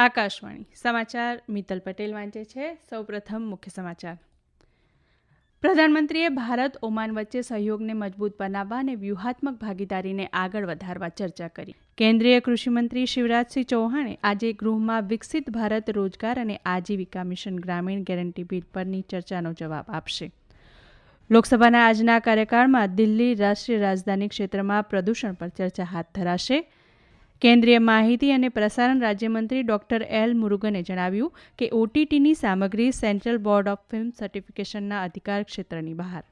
આકાશવાણી સમાચાર મિત્તલ પટેલ વાંચે છે. સૌપ્રથમ મુખ્ય સમાચાર. પ્રધાનમંત્રીએ ભારત ઓમાન વચ્ચે સહયોગને મજબૂત બનાવવા અને વ્યૂહાત્મક ભાગીદારીને આગળ વધારવા ચર્ચા કરી. કેન્દ્રીય કૃષિમંત્રી શિવરાજસિંહ ચૌહાણે આજે ગૃહમાં વિકસિત ભારત રોજગાર અને આજીવિકા મિશન ગ્રામીણ ગેરંટી બિલ પરની ચર્ચાનો જવાબ આપશે. લોકસભાના આજના કાર્યકાળમાં દિલ્હી રાષ્ટ્રીય રાજધાની ક્ષેત્રમાં પ્રદૂષણ પર ચર્ચા હાથ ધરાશે. કેન્દ્રીય માહિતી અને પ્રસારણ રાજ્યમંત્રી ડોક્ટર એલ મુરુગને જણાવ્યું કે ઓટીટીની સામગ્રી સેન્ટ્રલ બોર્ડ ઓફ ફિલ્મ સર્ટિફિકેશનના અધિકાર ક્ષેત્રની બહાર.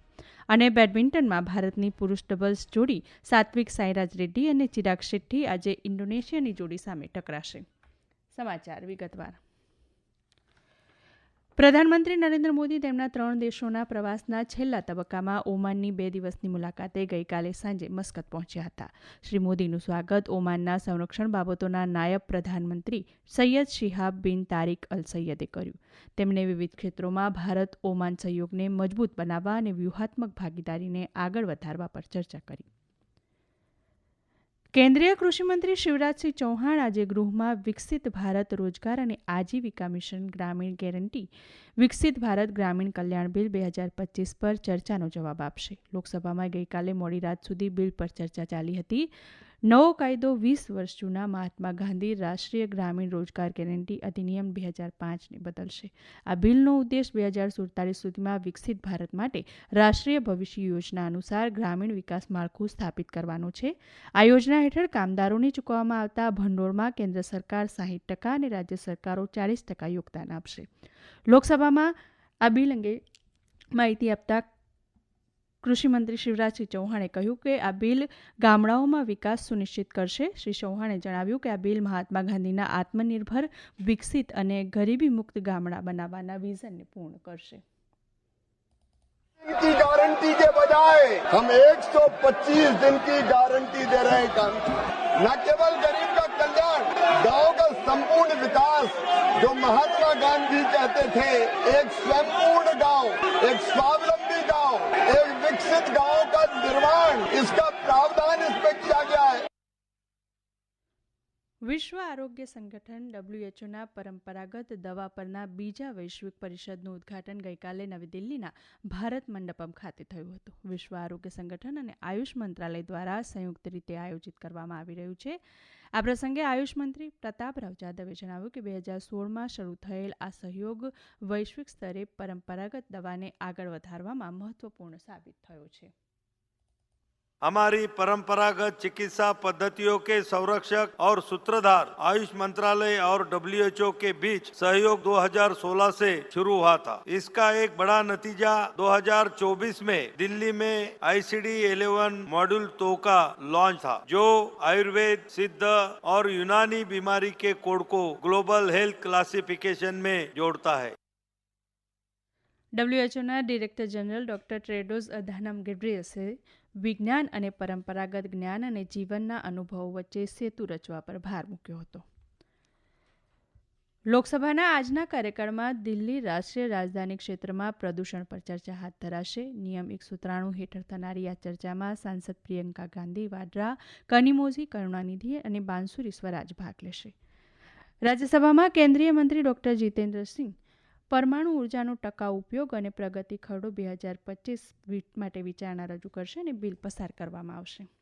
અને બેડમિન્ટનમાં ભારતની પુરુષ ડબલ્સ જોડી સાત્વિક સાઈરાજ રેડ્ડી અને ચિરાગ શેટ્ટી આજે ઇન્ડોનેશિયાની જોડી સામે ટકરાશે. સમાચાર વિગતવાર. પ્રધાનમંત્રી નરેન્દ્ર મોદી તેમના 3 દેશોના પ્રવાસના છેલ્લા તબક્કામાં ઓમાનની 2 દિવસની મુલાકાતે ગઈકાલે સાંજે મસ્કત પહોંચ્યા હતા. શ્રી મોદીનું સ્વાગત ઓમાનના સંરક્ષણ બાબતોના નાયબ પ્રધાનમંત્રી સૈયદ શિહાબ બિન તારિક અલ સૈયદે કર્યું. તેમણે વિવિધ ક્ષેત્રોમાં ભારત ઓમાન સહયોગને મજબૂત બનાવવા અને વ્યૂહાત્મક ભાગીદારીને આગળ વધારવા પર ચર્ચા કરી. કેન્દ્રીય કૃષિમંત્રી શિવરાજસિંહ ચૌહાણ આજે ગૃહમાં વિકસિત ભારત રોજગાર અને આજીવિકા મિશન ગ્રામીણ ગેરંટી વિકસિત ભારત ગ્રામીણ કલ્યાણ બિલ 2025 પર ચર્ચાનો જવાબ આપશે. લોકસભામાં ગઈકાલે મોડી રાત સુધી બિલ પર ચર્ચા ચાલી હતી. નવો કાયદો 20 વર્ષ જૂના મહાત્મા ગાંધી રાષ્ટ્રીય ગ્રામીણ રોજગાર ગેરંટી અધિનિયમ 2005ને બદલશે. આ બિલનો ઉદ્દેશ 2047 સુધીમાં વિકસિત ભારત માટે રાષ્ટ્રીય ભવિષ્ય યોજના અનુસાર ગ્રામીણ વિકાસ માળખું સ્થાપિત કરવાનો છે. આ યોજના હેઠળ કામદારોને ચૂકવવામાં આવતા ભંડોળમાં કેન્દ્ર સરકાર 60% અને રાજ્ય સરકારો 40% યોગદાન આપશે. લોકસભામાં આ બિલ અંગે માહિતી આપતા કૃષિમંત્રી શિવરાજસિંહ ચૌહાણે કહ્યું કે આ બિલ ગામડાઓમાં વિકાસ સુનિશ્ચિત કરશે. શ્રી ચૌહાણે જણાવ્યું કે આ બિલ મહાત્મા ગાંધીના આત્મનિર્ભર, વિકસિત અને ગરીબી મુક્ત ગામડા બનાવવાના વિઝનને પૂર્ણ કરશે. की गारंटी के बजाय हम 125 दिन की गारंटी दे रहे हैं काम की. न केवल गरीब का कल्याण, गांव का संपूर्ण विकास. जो महात्मा गांधी कहते थे, एक स्वयंपूर्ण गांव, एक स्वावलंबी गांव, एक विकसित गांव का निर्माण, इसका प्रावधान इसमें किया गया है. વિશ્વ આરોગ્ય સંગઠન WHOના પરંપરાગત દવા પરના બીજા વૈશ્વિક પરિષદનું ઉદ્ઘાટન ગઈકાલે નવી દિલ્હીના ભારત મંડપમ ખાતે થયું હતું. વિશ્વ આરોગ્ય સંગઠન અને આયુષ મંત્રાલય દ્વારા સંયુક્ત રીતે આયોજિત કરવામાં આવી રહ્યું છે. આ પ્રસંગે આયુષ મંત્રી પ્રતાપરાવ જાદવે જણાવ્યું કે 2016માં શરૂ થયેલ આ સહયોગ વૈશ્વિક સ્તરે પરંપરાગત દવાને આગળ વધારવામાં મહત્વપૂર્ણ સાબિત થયો છે. हमारी परंपरागत चिकित्सा पद्धतियों के संरक्षक और सूत्रधार आयुष मंत्रालय और WHO के बीच सहयोग 2016 से शुरू हुआ था. इसका एक बड़ा नतीजा 2024 में दिल्ली में ICD-11 मॉड्यूल 2 का लॉन्च था, जो आयुर्वेद, सिद्ध और यूनानी बीमारी के कोड को ग्लोबल हेल्थ क्लासिफिकेशन में जोड़ता है. WHOના director general doctor Tedros Adhanom ગેબ્રિયસે વિજ્ઞાન અને પરંપરાગત જ્ઞાન અને જીવનના અનુભવો વચ્ચે સેતુ રચવા પર ભાર મૂક્યો હતો. લોકસભાના આજના કાર્યકાળમાં દિલ્હી રાષ્ટ્રીય રાજધાની ક્ષેત્રમાં પ્રદૂષણ પર ચર્ચા હાથ ધરાશે. નિયમ 193 હેઠળ થનારી આ ચર્ચામાં સાંસદ પ્રિયંકા ગાંધી વાડ્રા, કનિમોઝી કરુણાનિધિ અને બાંસુરી સ્વરાજ ભાગ લેશે. રાજ્યસભામાં કેન્દ્રીય મંત્રી ડોક્ટર જીતેન્દ્રસિંહ પરમાણુ ઉર્જાનો ટકાઉ ઉપયોગ અને પ્રગતિ ખરડો 2025 માટે વિચારણા રજૂ કરશે અને બિલ પસાર કરવામાં આવશે.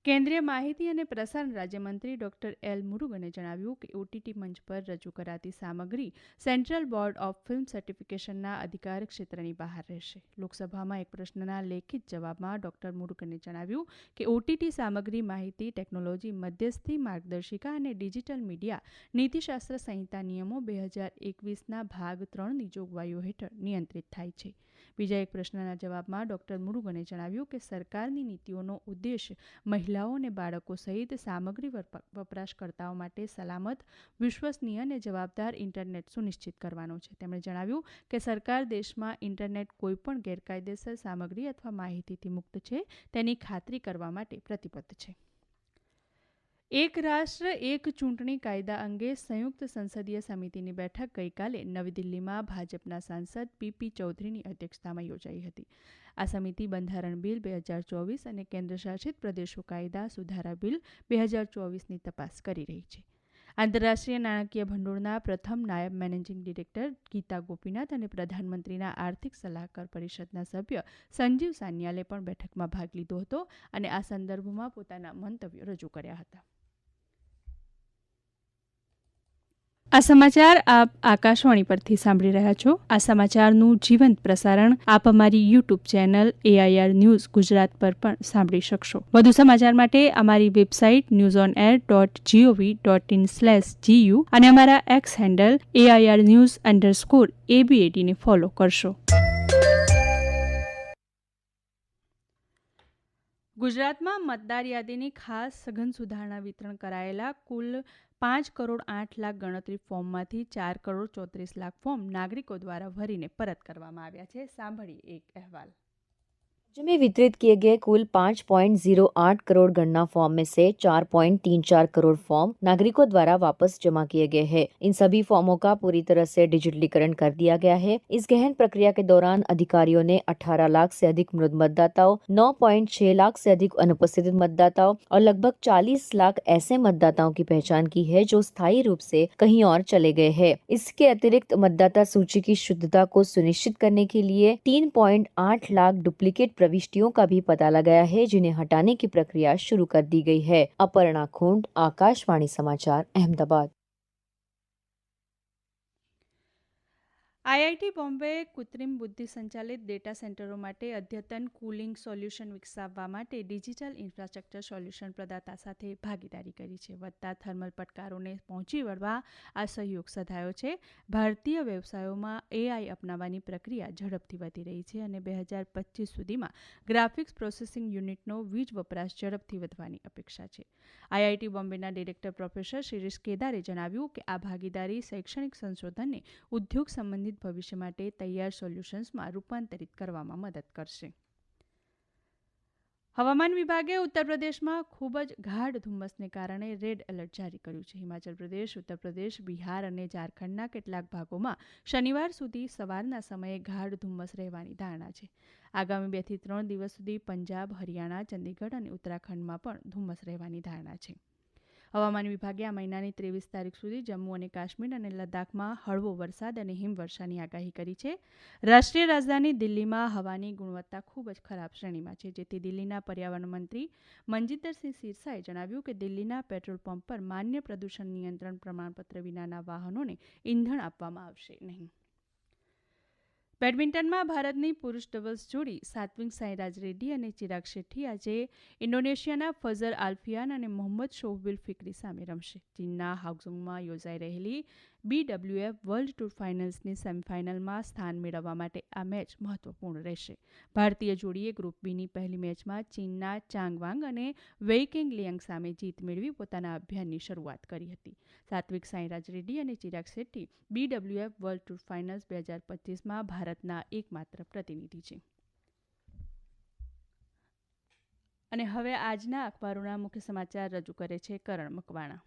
કેન્દ્રીય માહિતી અને પ્રસારણ રાજ્યમંત્રી ડોક્ટર એલ મુરુગને જણાવ્યું કે ઓટીટી મંચ પર રજૂ કરાતી સામગ્રી સેન્ટ્રલ બોર્ડ ઓફ ફિલ્મ સર્ટિફિકેશનના અધિકાર ક્ષેત્રની બહાર રહેશે. લોકસભામાં એક પ્રશ્નના લેખિત જવાબમાં ડોક્ટર મુરુગને જણાવ્યું કે ઓટીટી સામગ્રી માહિતી ટેકનોલોજી મધ્યસ્થી માર્ગદર્શિકા અને ડિજિટલ મીડિયા નીતિશાસ્ત્ર સંહિતા નિયમો 2021ના ભાગ 3ની જોગવાઈઓ હેઠળ નિયંત્રિત થાય છે. બીજા એક પ્રશ્નના જવાબમાં ડોક્ટર મુરુગને જણાવ્યું કે સરકારની નીતિઓનો ઉદ્દેશ મહિલાઓ અને બાળકો સહિત સામગ્રી વપરાશકર્તાઓ માટે સલામત, વિશ્વસનીય અને જવાબદાર ઇન્ટરનેટ સુનિશ્ચિત કરવાનો છે. તેમણે જણાવ્યું કે સરકાર દેશમાં ઇન્ટરનેટ કોઈપણ ગેરકાયદેસર સામગ્રી અથવા માહિતીથી મુક્ત છે તેની ખાતરી કરવા માટે પ્રતિબદ્ધ છે. એક રાષ્ટ્ર એક ચૂંટણી કાયદા અંગે સંયુક્ત સંસદીય સમિતિની બેઠક ગઈકાલે નવી દિલ્હીમાં ભાજપના સાંસદ પીપી ચૌધરીની અધ્યક્ષતામાં યોજાઈ હતી. આ સમિતિ બંધારણ બિલ 2024 અને કેન્દ્રશાસિત પ્રદેશો કાયદા સુધારા બિલ 2024ની તપાસ કરી રહી છે. આંતરરાષ્ટ્રીય નાણાકીય ભંડોળના પ્રથમ નાયબ મેનેજિંગ ડિરેક્ટર ગીતા ગોપીનાથ અને પ્રધાનમંત્રીના આર્થિક સલાહકાર પરિષદના સભ્ય સંજીવ સાન્યાલે પણ બેઠકમાં ભાગ લીધો હતો અને આ સંદર્ભમાં પોતાના મંતવ્યો રજૂ કર્યા હતા. આ સમાચાર આપ આકાશવાણી પરથી સાંભળી રહ્યા છો. આ સમાચારનું જીવંત પ્રસારણ આપ અમારી YouTube channel AIR news Gujarat પર પણ સાંભળી શકશો. વધુ સમાચાર માટે અમારી વેબસાઇટ newsonair.gov.in/gu અને અમારા એક્સ હેન્ડલ AIR_news_ABAD ને ફોલો કરશો. ગુજરાતમાં મતદાર યાદીની ખાસ સઘન સુધારણા વિતરણ કરાયેલા કુલ 5,08,00,000 ગણતરી ફોર્મમાંથી 4,34,00,000 ફોર્મ નાગરિકો દ્વારા ભરીને પરત કરવામાં આવ્યા છે. સાંભળીએ એક અહેવાલ. राज्य में वितरित किए गए कुल 5.08 करोड़ गणना फॉर्म में से 4.34 करोड़ फॉर्म नागरिकों द्वारा वापस जमा किए गए हैं. इन सभी फॉर्मों का पूरी तरह से डिजिटलीकरण कर दिया गया है. इस गहन प्रक्रिया के दौरान अधिकारियों ने 18 लाख से अधिक मृत मतदाताओं, 9.6 लाख से अधिक अनुपस्थित मतदाताओं और लगभग 40 लाख ऐसे मतदाताओं की पहचान की है जो स्थायी रूप से कहीं और चले गए हैं. इसके अतिरिक्त मतदाता सूची की शुद्धता को सुनिश्चित करने के लिए 3.8 लाख डुप्लीकेट प्रविष्टियों का भी पता लगाया है, जिन्हें हटाने की प्रक्रिया शुरू कर दी गई है. अपर्णा खुंड, आकाशवाणी समाचार, अहमदाबाद. IIT બોમ્બે કૃત્રિમ બુદ્ધિ સંચાલિત ડેટા સેન્ટરો માટે અદ્યતન કુલિંગ સોલ્યુશન વિકસાવવા માટે ડિજિટલ ઇન્ફ્રાસ્ટ્રક્ચર સોલ્યુશન પ્રદાતા સાથે ભાગીદારી કરી છે. વધતા થર્મલ પડકારોને પહોંચી વળવા આ સહયોગ સધાયો છે. ભારતીય વ્યવસાયોમાં AI અપનાવવાની પ્રક્રિયા ઝડપથી વધી રહી છે અને 2025 સુધીમાં ગ્રાફિક્સ પ્રોસેસિંગ યુનિટનો વીજ વપરાશ ઝડપથી વધવાની અપેક્ષા છે. IIT બોમ્બેના ડિરેક્ટર પ્રોફેસર શિરીષ કેદારે જણાવ્યું કે આ ભાગીદારી શૈક્ષણિક સંશોધનને ઉદ્યોગ સંબંધિત ભવિષ્ય માટે તૈયાર સોલ્યુશન્સમાં રૂપાંતરિત કરવામાં મદદ કરશે. હવામાન વિભાગે ઉત્તર પ્રદેશમાં ખૂબ જ ગાઢ ધુમ્મસને કારણે રેડ એલર્ટ જારી કર્યું છે. હિમાચલ પ્રદેશ, ઉત્તર પ્રદેશ, બિહાર અને ઝારખંડના કેટલાક ભાગોમાં શનિવાર સુધી સવારના સમયે ગાઢ ધુમ્મસ રહેવાની ધારણા છે. આગામી 2 થી 3 દિવસ સુધી પંજાબ, હરિયાણા, ચંદીગઢ અને ઉત્તરાખંડમાં પણ ધુમ્મસ રહેવાની ધારણા છે. હવામાન વિભાગે આ મહિનાની 23 તારીખ સુધી જમ્મુ અને કાશ્મીર અને લદ્દાખમાં હળવો વરસાદ અને હિમવર્ષાની આગાહી કરી છે. રાષ્ટ્રીય રાજધાની દિલ્હીમાં હવાની ગુણવત્તા ખૂબ જ ખરાબ શ્રેણીમાં છે, જેથી દિલ્હીના પર્યાવરણ મંત્રી મનજીન્દરસિંહ સિરસાએ જણાવ્યું કે દિલ્હીના પેટ્રોલ પંપ પર માન્ય પ્રદૂષણ નિયંત્રણ પ્રમાણપત્ર વિનાના વાહનોને ઇંધણ આપવામાં આવશે નહીં. બેડમિન્ટનમાં ભારતની પુરુષ ડબલ્સ જોડી સાત્વિક સાંઈરાજ રેડ્ડી અને ચિરાગ શેટ્ટી આજે ઇન્ડોનેશિયાના ફઝર આલ્ફિયાન અને મોહમ્મદ શોહબિલ ફિક્રી સામે રમશે. ચીનના હાંગઝોંગમાં યોજાઈ રહેલી BWF વર્લ્ડ ટૂર ફાઇનલ્સની સેમીફાઇનલમાં સ્થાન મેળવવા માટે આ મેચ મહત્વપૂર્ણ રહેશે. ભારતીય જોડીએ ગ્રુપ બીની પહેલી મેચમાં ચીનના ચાંગ વાંગ અને વેઇકેંગ લિયાંગ સામે જીત મેળવી પોતાના અભિયાનની શરૂઆત કરી હતી. સાત્વિક સાંઈરાજ રેડ્ડી અને Chirag Shetty BWF world tour finals 2025માં ભારતના એકમાત્ર પ્રતિનિધિ છે. અને હવે આજના અખબારોના મુખ્ય સમાચાર રજૂ કરે છે કરણ મકવાણા.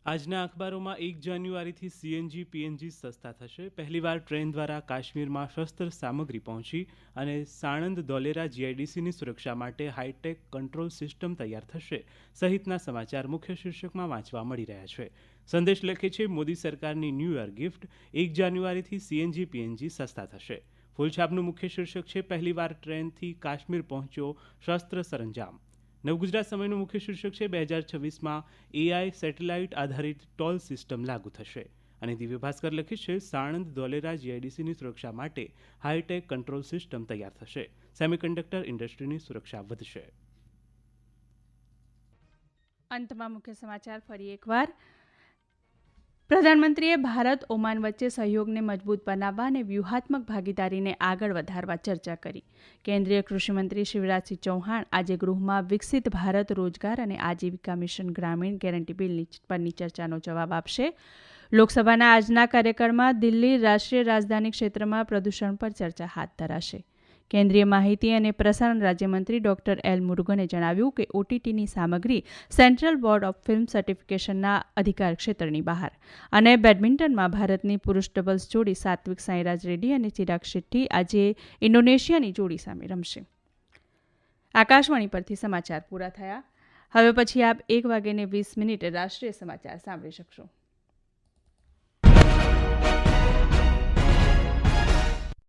આજના અખબારોમાં 1 જાન્યુઆરીથી CNG PNG સસ્તા થશે. પહેલીવાર ટ્રેન દ્વારા કાશ્મીરમાં શસ્ત્ર સામગ્રી પહોંચી અને સાણંદ ધોલેરા GIDCની સુરક્ષા માટે હાઈટેક કંટ્રોલ સિસ્ટમ તૈયાર થશે સહિતના સમાચાર મુખ્ય શીર્ષકમાં વાંચવા મળી રહ્યા છે. સંદેશ લખે છે, મોદી સરકારની ન્યૂ યર ગિફ્ટ, 1 જાન્યુઆરીથી CNG PNG સસ્તા થશે. ફૂલછાપનું મુખ્ય શીર્ષક છે, પહેલીવાર ટ્રેનથી કાશ્મીર પહોંચ્યો શસ્ત્ર સરંજામ. નવગુજરાત સમયનું મુખ્ય શીર્ષક છે, 2026માં AI સેટેલાઇટ આધારિત ટોલ સિસ્ટમ લાગુ થશે. અને દિવ્ય ભાસ્કર લખે છે, સાણંદ ધોલેરા GIDCની સુરક્ષા માટે હાઈટેક કંટ્રોલ સિસ્ટમ તૈયાર થશે. સેમિકન્ડક્ટર ઇન્ડસ્ટ્રીની સુરક્ષા વધશે. અંતમાં મુખ્ય સમાચાર ફરી એકવાર. પ્રધાનમંત્રીએ ભારત ઓમાન વચ્ચે સહયોગને મજબૂત બનાવવા અને વ્યૂહાત્મક ભાગીદારીને આગળ વધારવા ચર્ચા કરી. કેન્દ્રીય કૃષિમંત્રી શિવરાજસિંહ ચૌહાણ આજે ગૃહમાં વિકસિત ભારત રોજગાર અને આજીવિકા મિશન ગ્રામીણ ગેરંટી બિલ પરની ચર્ચાનો જવાબ આપશે. લોકસભાના આજના કાર્યક્રમમાં દિલ્હી રાષ્ટ્રીય રાજધાની ક્ષેત્રમાં પ્રદૂષણ પર ચર્ચા હાથ ધરાશે. કેન્દ્રીય માહિતી અને પ્રસારણ રાજ્યમંત્રી ડોક્ટર એલ મુરુગને જણાવ્યું કે ઓટીટીની સામગ્રી સેન્ટ્રલ બોર્ડ ઓફ ફિલ્મ સર્ટિફિકેશનના અધિકાર ક્ષેત્રની બહાર. અને બેડમિન્ટનમાં ભારતની પુરુષ ડબલ્સ જોડી સાત્વિક સાંઈરાજ રેડ્ડી અને ચિરાગ શેટ્ટી આજે ઇન્ડોનેશિયાની જોડી સામે રમશે. આકાશવાણી પરથી સમાચાર પૂરા થયા. હવે પછી આપ 1:20 રાષ્ટ્રીય સમાચાર સાંભળી શકશો.